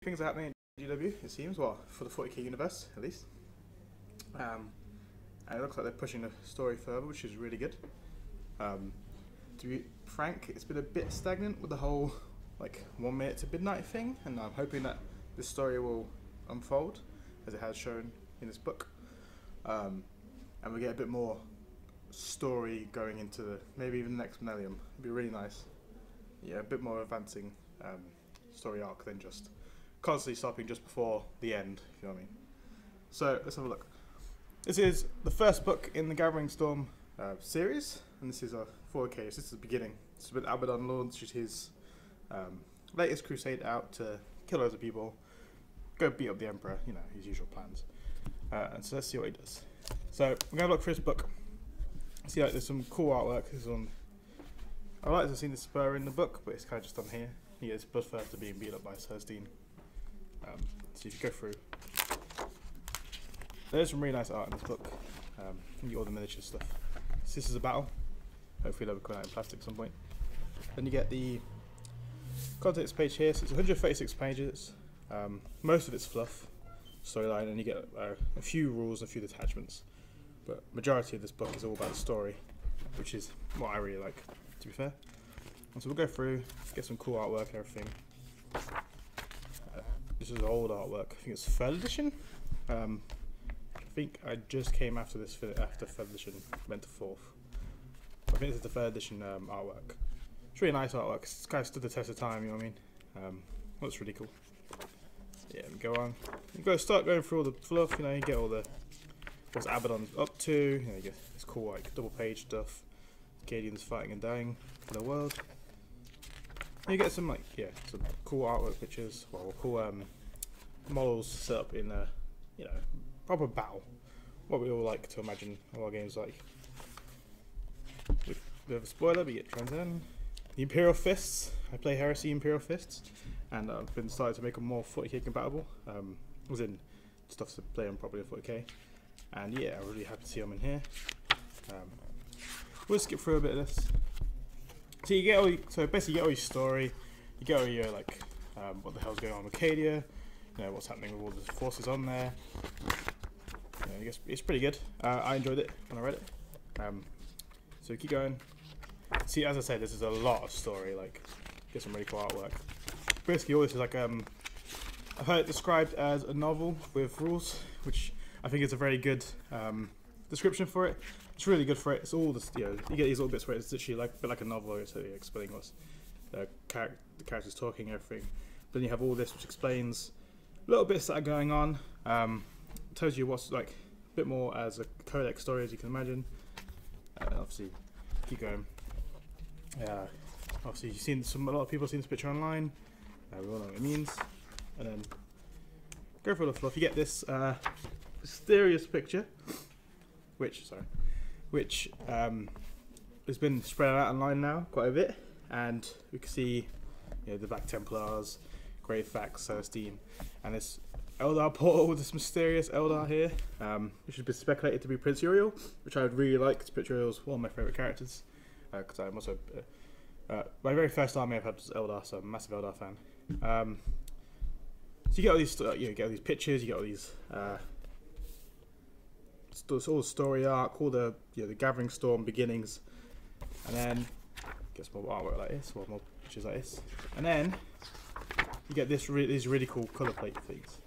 things are happening in GW, it seems, well, for the 40k universe, at least. And it looks like they're pushing the story further, which is really good. To be frank, it's been a bit stagnant with the whole, like, 1 minute to midnight thing, and I'm hoping that this story will unfold, as it has shown in this book. And we get a bit more story going into maybe even the next millennium. It'd be really nice. Yeah, a bit more advancing story arc than just constantly stopping just before the end, if you know what I mean. So let's have a look. This is the first book in the Gathering Storm series, and this is a 4K. So this is the beginning. This is when Abaddon launched his latest crusade out to kill loads of people, go beat up the Emperor, you know, his usual plans. And so let's see what he does. So we're gonna look for this book. See, like, there's some cool artwork. This is on. I like to have seen the spur in the book, but it's kind of just on here. He gets Bloodthirster being beat up by Cersteen. So if you go through, there's some really nice art in this book. You get all the miniature stuff. So this is a battle. Hopefully they'll be coming out in plastic at some point. Then you get the contents page here. So it's 136 pages. Most of it's fluff, storyline, and you get a few rules, a few detachments. But majority of this book is all about the story, which is what I really like, to be fair. And so we'll go through, get some cool artwork and everything. This is old artwork. I think it's 3rd edition. I think I just came after this, after 3rd edition went to 4th. I think this is the 3rd edition artwork. It's really nice artwork. It's kind of stood the test of time, you know what I mean? Looks really cool. Yeah, we go on. You start going through all the fluff, you know, you get all the what's Abaddon's up to, you know, you get this cool like double page stuff. Cadians fighting and dying for the world. And you get some like some cool artwork pictures, well, cool models set up in a proper battle. What we all like to imagine all our games like. With a bit of a spoiler, but you get Transcend. The Imperial Fists. I play Heresy Imperial Fists, and I've been starting to make them more 40k compatible. As in stuff to play on properly at 40k. And yeah, I'm really happy to see them in here. We'll skip through a bit of this. So you get basically you get all your story, you get all your like what the hell's going on with Cadia, you know what's happening with all the forces on there. You know, I guess it's pretty good. I enjoyed it when I read it. So keep going. See, as I said, this is a lot of story. Like, get some really cool artwork. Basically, all this is like I've heard it described as a novel with rules, which I think is a very good description for it. It's really good for it. It's all this, you get these little bits where it's literally like a bit like a novel. It's explaining what's the characters talking, everything. But then you have all this which explains little bits that are going on. Tells you what's like a bit more as a codex story, as you can imagine. Obviously, keep going. Obviously, you've seen a lot of people have seen this picture online. We all know what it means. And then go for the fluff. You get this mysterious picture, which has been spread out online now quite a bit, and we can see the Black Templars, Grey Fax, Cersteen, and this Eldar portal with this mysterious Eldar here, which has been speculated to be Prince Uriel, which I would really like, because Prince Uriel is one of my favourite characters, because I'm also, my very first army I've had was Eldar, so I'm a massive Eldar fan. So you get all these, you get all these pictures, you get all these, all the story arc, all the the Gathering Storm beginnings, and then get some more artwork like this, or more pictures like this, and then you get these really cool colour plate things.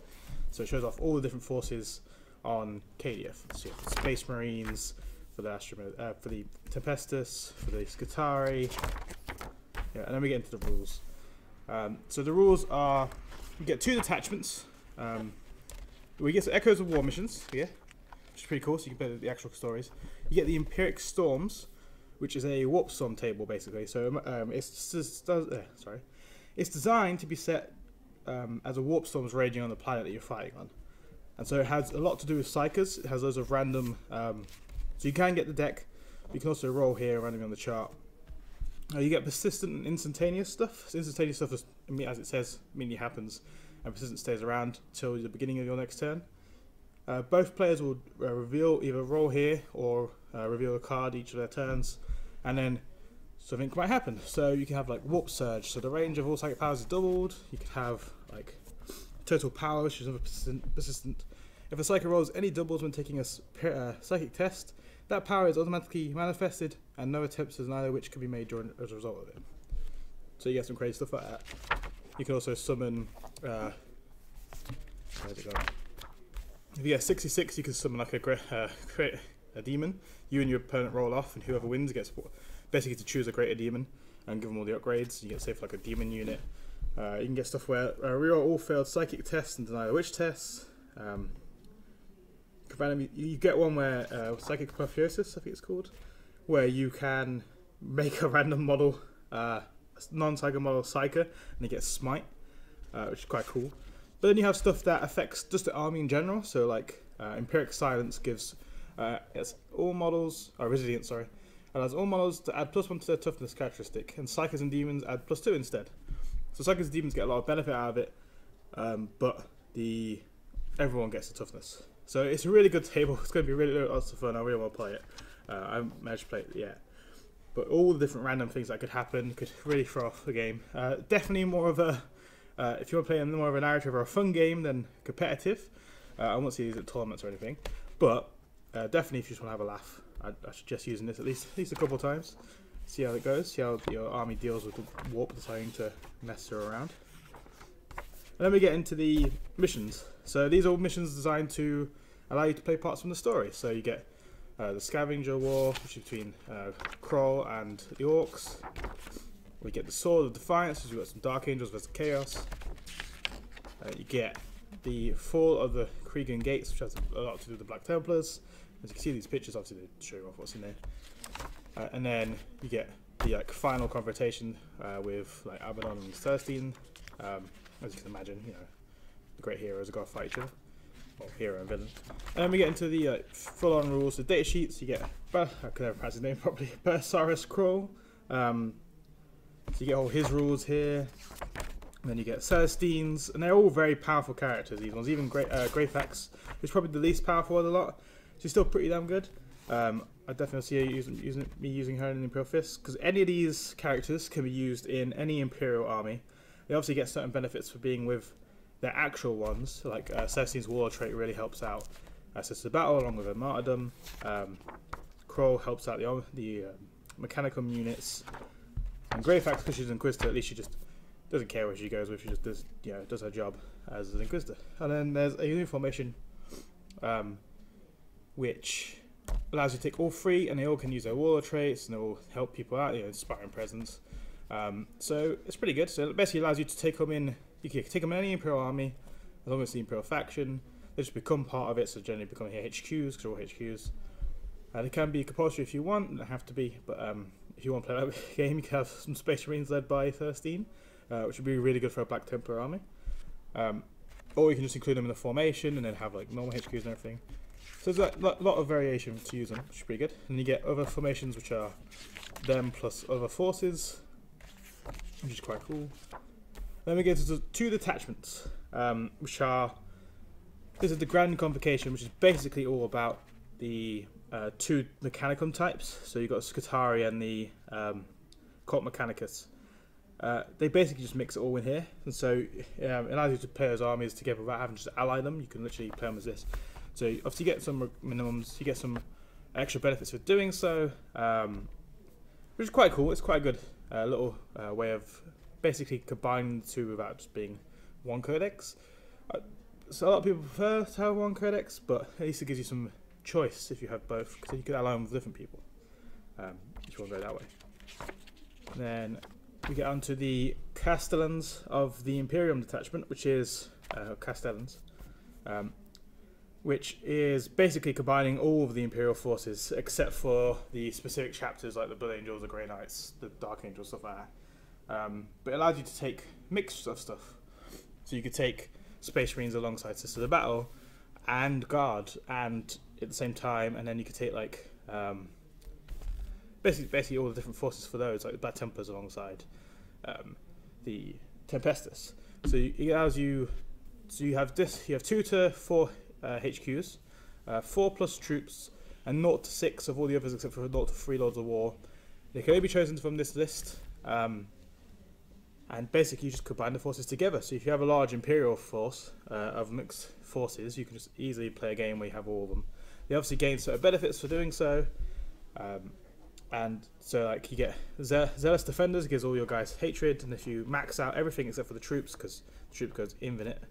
So it shows off all the different forces on Cadia. So you have the Space Marines, for the for the Tempestus, for the Scutari, and then we get into the rules. So the rules are, we get 2 detachments. We get some Echoes of War missions here, which is pretty cool, so you can play the actual stories. You get the Empiric Storms, which is a warp storm table basically. So it's designed to be set as a warp storm is raging on the planet that you're fighting on, and so it has a lot to do with psychers. It has loads of random, so you can get the deck. You can also roll here randomly on the chart. You get persistent and instantaneous stuff. So instantaneous stuff, is, as it says, immediately happens, and persistent stays around till the beginning of your next turn. Both players will reveal, either roll here or reveal a card each of their turns, and then something might happen. So you can have like Warp Surge, so the range of all psychic powers is doubled. You could have like total power, which is another persistent. If a psychic rolls any doubles when taking a psychic test, that power is automatically manifested, and no attempts as neither which can be made as a result of it. So you get some crazy stuff like that. You can also summon. Where's it going? If you get 66, you can summon like create a demon. You and your opponent roll off, and whoever wins gets basically to choose a greater demon and give them all the upgrades. You get saved like a demon unit. You can get stuff where reroll all failed psychic tests and deny the witch tests. You get one where psychic apotheosis, I think it's called, where you can make a random model, non-psycho model psyker, and you get smite, which is quite cool. But then you have stuff that affects just the army in general. So like empiric silence gives it's all models, resilience, sorry, allows all models to add +1 to their toughness characteristic, and psychers and demons add +2 instead. So psychers and demons get a lot of benefit out of it, but everyone gets the toughness. So it's a really good table. It's going to be really lots of fun. I really want to play it. I haven't managed to play it yet. But all the different random things that could happen could really throw off the game. Definitely more of a, if you want to play more of a narrative or a fun game than competitive. I won't see these at tournaments or anything. But definitely if you just want to have a laugh, I suggest using this at least a couple of times. See how it goes. See how your army deals with the warp deciding to mess her around. And then we get into the missions. So these are all missions designed to allow you to play parts from the story. So you get the Scavenger War, which is between Kroll and the Orcs. We get the Sword of Defiance, which we've got some Dark Angels versus Chaos. You get the Fall of the Cregan Gates, which has a lot to do with the Black Templars. As you can see these pictures, obviously they show off what's in there. And then you get the final confrontation with like Abaddon and Thirstein. As you can imagine, you know, the great heroes are going to fight each other. Well, hero and villain. And then we get into the full-on rules. The data sheets, you get, I can never pronounce his name properly, Bersaris Kroll. So you get all his rules here. And then you get Celestines, and they're all very powerful characters, these ones. Even Greyfax, who's probably the least powerful of the lot. She's still pretty damn good. I definitely see her using her in Imperial Fist, because any of these characters can be used in any Imperial army. They obviously get certain benefits for being with their actual ones, like Celestine's War trait really helps out Access to the Battle along with her Martyrdom. Kroll helps out the Mechanicum units. And Greyfax, because she's an Inquisitor, at least she just doesn't care where she goes with, she just does her job as an Inquisitor. And then there's a new formation, which allows you to take all three, and they all can use their Warlord traits, and they all help people out, inspiring presence. So it's pretty good. So it basically allows you to take them in. You can take them in any Imperial army, as long as it's the Imperial faction. They just become part of it, so generally become HQs, because they're all HQs. They can be compulsory if you want, they don't have to be, but if you want to play that game, you can have some Space Marines led by Thirstein, which would be really good for a Black Templar army. Or you can just include them in the formation, and then have like normal HQs and everything. So there's a lot of variation to use them, which is pretty good. And you get other formations, which are them plus other forces, which is quite cool. Then we get to two detachments, which are, this is the Grand Convocation, which is basically all about the two Mechanicum types. So you've got Scutari and the Cult Mechanicus. They basically just mix it all in here, and so it allows you to play those armies together without having to just ally them. You can literally play them as this. So obviously you get some minimums, you get some extra benefits for doing so, which is quite cool. It's quite a good little way of basically combining the two without just being one codex. So a lot of people prefer to have one codex, but at least it gives you some choice if you have both, because you can ally them with different people if you want to go that way. And then we get onto the Castellans of the Imperium detachment, which is Castellans, which is basically combining all of the Imperial forces except for the specific chapters like the Blood Angels, the Grey Knights, the Dark Angels, stuff like that. But it allows you to take mixed of stuff. So you could take Space Marines alongside Sisters of Battle and Guard, and at the same time, and then you could take like basically all the different forces for those, like the Black Templars alongside the Tempestus. So it allows you. So you have this. You have 2 to 4 HQs, 4 plus troops, and 0 to 6 of all the others except for 0 to 3 Lords of War. They can only be chosen from this list. and basically you just combine the forces together. So if you have a large Imperial force of mixed forces, you can just easily play a game where you have all of them. They obviously gain certain benefits for doing so, and so like you get Zealous Defenders, gives all your guys hatred, and if you max out everything except for the troops, because the troop goes infinite,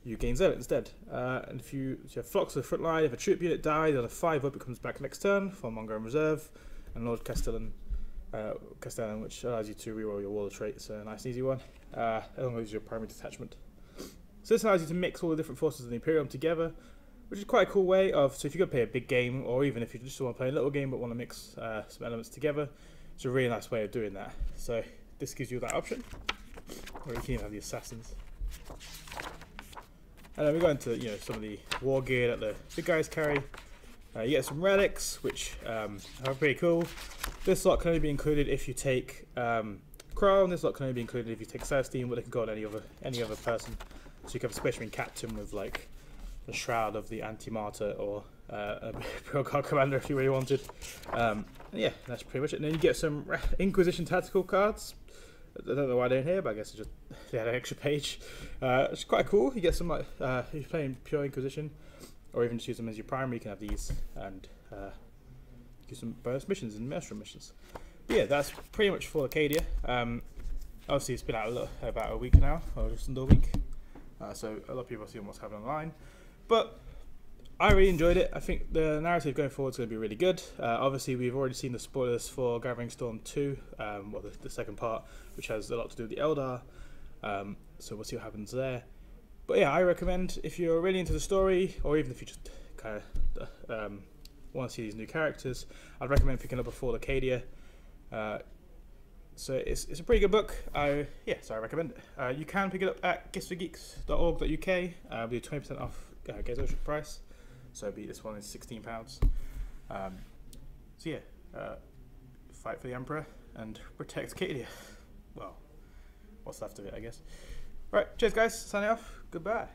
you gain Zealot instead. And if you have Flocks to the front line, if a troop unit dies on a 5-up, it comes back next turn from Monger in reserve, and Lord Castellan, which allows you to reroll your Warlord trait, so a nice and easy one, along with your primary detachment. So this allows you to mix all the different forces of the Imperium together, which is quite a cool way of, so if you're going to play a big game, or even if you just want to play a little game but want to mix some elements together, it's a really nice way of doing that. So this gives you that option, or you can even have the assassins. And then we go into some of the war gear that the big guys carry. You get some relics, which are pretty cool. This lot can only be included if you take Crown. This lot can only be included if you take Celestine, but they can go on any other person. So you can have a Space Marine Captain with like the Shroud of the Anti-Martyr, or a Imperial Guard Commander if you really wanted. And yeah, that's pretty much it. And then you get some Inquisition tactical cards. I don't know why they're in here, but I guess it's just they had an extra page. It's quite cool. You get some like if you're playing pure Inquisition, or even just use them as your primary, you can have these and do some bonus missions and Maelstrom missions. But yeah, that's pretty much for Cadia. Obviously, it's been out about a week now, or just under a week. So a lot of people are seeing what's happening online. But I really enjoyed it. I think the narrative going forward is going to be really good. Obviously, we've already seen the spoilers for Gathering Storm 2, well, the second part, which has a lot to do with the Eldar. So we'll see what happens there. But yeah, I recommend, if you're really into the story, or even if you just kind of want to see these new characters, I'd recommend picking up Before the Cadia. So it's a pretty good book. So I recommend it. You can pick it up at giftsforgeeks.org.uk. We do 20% off Games Workshop price. So this one is £16. So yeah, fight for the Emperor and protect Cadia. Well, what's left of it, I guess. Alright, cheers guys, signing off, goodbye.